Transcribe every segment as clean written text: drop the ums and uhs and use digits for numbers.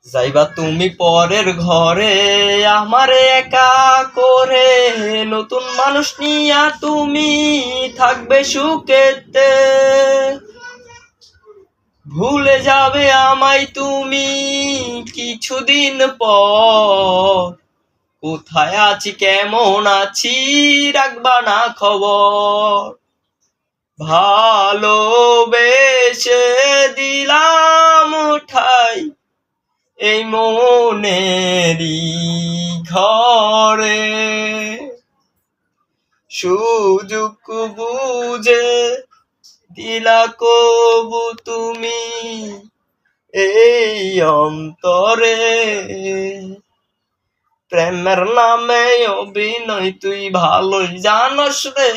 যাইবা তুমি পরের ঘরে আমারে একা করে, নতুন মানুষ নিয়া তুমি থাকবে সুখেতে, ভুলে যাবে আমায় তুমি কিছুদিন পর, কোথায় আছি কেমন আছি রাখবা না খবর, ভালোবেসে দিলাম ঠাই এই মনেরই ঘরে, সুযোগ বুঝে দিলা কবু তুমি এই অন্তরে, প্রেমের নামে অভিনয় তুই ভালোই জানস রে,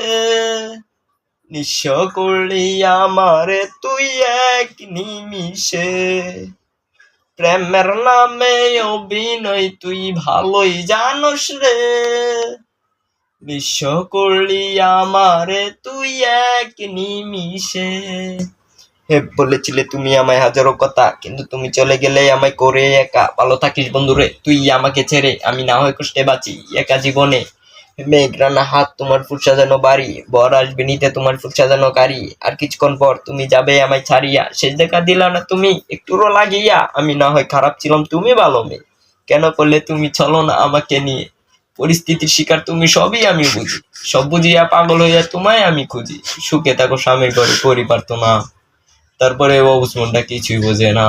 নিঃস্ব করলি আমারে তুই এক নিমিষে, প্রেমের নামে অভিনয় তুই ভালোই জানস রে, নিঃস্ব করলি আমারে তুই এক নিমিষে। হে বলেছিলে তুমি আমায় হাজারো কথা, কিন্তু তুমি চলে গেলে আমায় করে একা। ভালো থাকিস বন্ধুরে, তুই আমাকে ছেড়ে আমি না হয় কষ্টে বাঁচি একা জীবনে। মেঘরানা হাত তোমার ফুল সাজানো বাড়ি, বর আসবে নিতে তোমার ফুল সাজানো গাড়ি, আর কিছুক্ষণ পর তুমি যাবে আমায় ছাড়িয়া, শেষ দেখা দিলা না তুমি একটুরও লাগিয়া, আমি না হয় খারাপ ছিলাম তুমি ভালো মেয়ে, কেন করলে তুমি চলো না আমাকে নিয়ে, পরিস্থিতির শিকার তুমি সবই আমি বুঝি, সব বুঝিয়া পাগল হইয়া তোমায় আমি খুঁজি, সুখে থাকো স্বামীর ঘরে পরিবার তো না, তারপরে ও উসমানটা কিছুই বোঝে না।